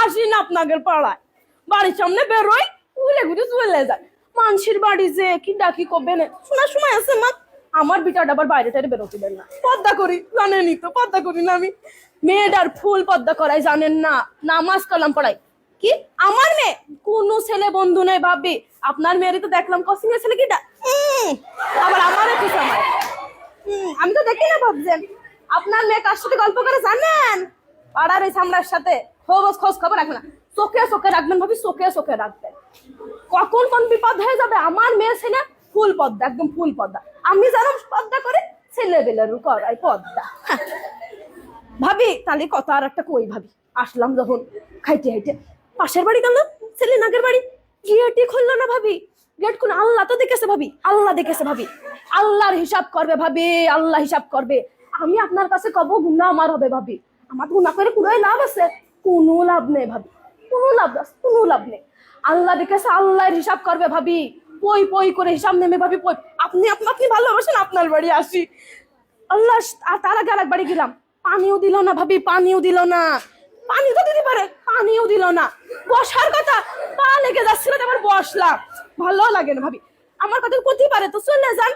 আসি না আপনাদের পাড়ায়, বাড়ির সামনে বেরোই ঘুরে ঘুরে চলে যায়। মানুষের বাড়ি যে কি ডাকি কবে না শোনার সময় আছে মা। আমার বিটাটা আবার বাইরে টাইরে বেরোতে দেন না, পর্দা করি জানেনই তো, পর্দা করি না আমি। মেয়েটার ফুল পর্দা করাই জানেন না, নামাজ কালাম পড়াই। কি আমার মেয়ে? কোন ছেলে বন্ধু নেই ভাবি, আপনার মেয়েরই তো দেখলাম কসিং এর ছেলে কিটা, আবার আমারও কি সময়। আমি তো দেখি না ভাবছেন। আপনার মেয়ে কার সাথে গল্প করে জানেন? পাড়ার এই সামলার সাথে। খোঁজ খবর রাখবেন না, চোখে চোখে রাখবেন ভাবি, চোখে চোখে রাখবেন। কখন কোন বিপদ হয়ে যাবে। আমার মেয়ে ছেলে ফুল পদ্মা, একদম ফুল পদ্মা। আমি জানো পদ্মা করে ছেলে বেলের করাই পদ্মা। ভাবি তাহলে কথা আর একটা কই ভাবি। আসলাম যখন খাইতে খাইতে পাশের বাড়ি গেল, ছেলে নাগের বাড়ি, গেটই খুললো না ভাবি। গেট খুলে আল্লাহ তো দেখেছে ভাবি, আল্লাহ দেখেছে ভাবি। আল্লাহর হিসাব করবে ভাবি, আল্লাহ হিসাব করবে। আমি আপনার কাছে কব গুনাহ আমার হবে ভাবি। আমার গুনাহ করে পুরোই লাভ আছে? কোনো লাভ নেই ভাবি, কোনো লাভ নেই। আল্লাহ দেখেছে, আল্লাহর হিসাব করবে ভাবি। পই পই করে হিসাব নেমে ভাবি পই। আপনি আপনি ভালোবাসেন, আপনার বাড়ি আসি। আল্লাহ, আর তার আগে আরেক বাড়ি গেলাম, পানিও দিল না ভাবি, পানিও দিল না। পানি তো দিতে পারে, পানিও দিল না। বসার কথা, পা লেগে যাচ্ছিল, আবার বসলাম, ভালো লাগে না ভাবি। আমার কথা করতে পারে তো চলে যান,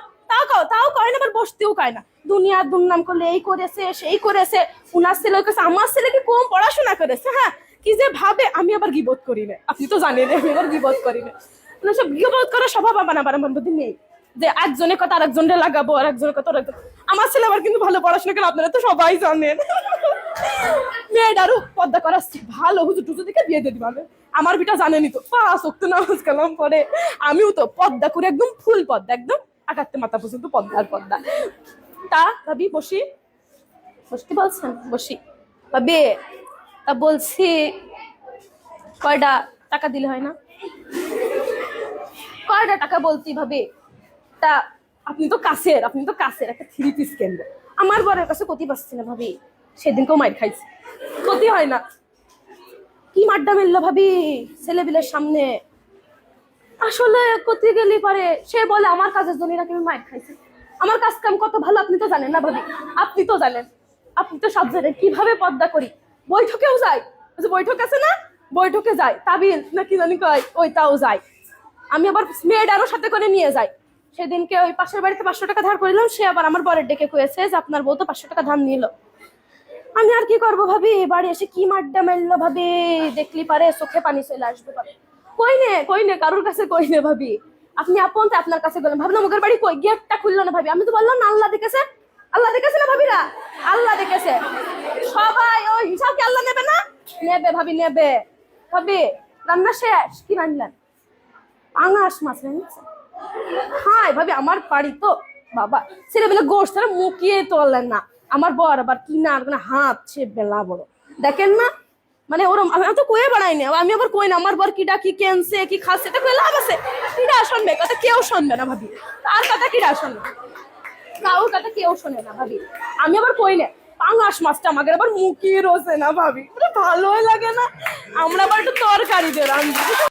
তাও কয় না, আবার বসতেও কয় না। দুনিয়ার দুর্নাম করলে এই করেছে সেই করেছে, উনার ছেলে ওই করেছে, আমার ছেলে কি কম পড়াশোনা করেছে। হ্যাঁ, কি যে ভাবে। আমি আবার গিবত করি না, আপনি তো জানেন আমি আবার গিবত করি না। মানে সব গিবত করার স্বভাব আমার মধ্যে নেই, যে একজনের কথা আরেকজনের লাগাবো, আর একজনের কথা আরেকজন। আমার ছেলে আবার কিন্তু ভালো পড়াশোনা করে, আপনারা তো সবাই জানেন। মেয়েটারও পর্দা করাচ্ছি, ভালো হুজুর টুজুর দিকে বিয়ে দিয়ে দিবে। আমার বিটা জানেনি তো, 5 ওয়াক্ত নামাজ কালাম পড়ে। আমিও তো পর্দা করে একদম ফুল পর্দা, একদম আকাতে মাথা পর্যন্ত পর্দার পর্দা। তা ভাবি বসি, বসতে বলছেন বসি ভাবি। তা বলছি কয়টা টাকা দিলে হয় না? কয়টা টাকা বলছি ভাবি। তা আপনি তো কাছের একটা 3 পিস কিনবো। আমার বরের কাছে ক্ষতি পাচ্ছি না ভাবি, সেদিনকেও মাইর খাইছি, ক্ষতি হয় না। কি মাড্ডা মেললো ভাবি ছেলেবিলের সামনে। আসলে ক্ষতি গেলি পারে, সে বলে আমার কাজের জন্য নাকি আমি মাইর খাইছি। আমার কাজ কাম কত ভালো আপনি তো জানেন না ভাবি, আপনি তো জানেন, আপনি তো সব জানেন কিভাবে পর্দা করি। বৈঠকেও যাই, বৈঠক আছে না, বৈঠকে যাই, তাবিল নাকি জানি কয় ওইটাও যাই। আমি আবার মেয়েটারও সাথে করে নিয়ে যাই। সেদিনকে ওই পাশের বাড়িতে 500 টাকা ধার করিলাম, সে আবার আমার বরের ডেকে কয়েছে যে আপনার বউ তো 500 টাকা ধার নিল। আমি আর কি করবো ভাবি, বাড়ি এসে কি মাড্ডা মেললো ভাবি, দেখলি পারে চোখে পানি চলে আসবে ভাবি। কই নে কারোর কাছে কই নে ভাবি। আপনি আপন তো আপনার কাছে গেলেন, ভাবলাম ওদের বাড়ি কই, গেটটা খুললো না ভাবি। আমি তো বললাম না আল্লাহ দেখেছে, আল্লাহ দেখেছে না ভাবিরা, আল্লাহ দেখেছে। সবাই ওই হিসাব কি আল্লাহ নেবে না? নেবে ভাবি, নেবে। ভাবি রান্না শেষ, কি রান্নার? পাঙাশ মাছ রান্নাছে। হ্যাঁ ভাবি, আমার বাড়ি তো বাবা ছেলেবেলা গোষ্ঠ মুখিয়ে তোলেন না। আমার বর আবার কিনার হাত সে বেলা বড়, দেখেন না। মানে ওরম আমি তো কয়ে বেড়াই না, আমি আবার কই না আমার বর কিটা কি কেনছে কি খাচ্ছে, এটা কয়ে লাভ আছে? কিটা শুনবে কথা, কেউ শুনবে না ভাবি। তার কথা কিটা শুনবে, কারোর কথা কেউ শোনে না ভাবি। আমি আবার কই না পাঙাশ মাছটা আমাকে আবার মুখিয়ে রোজে না ভাবি, ভালোই লাগে না। আমরা আবার একটু তরকারি দিয়ে রান্না।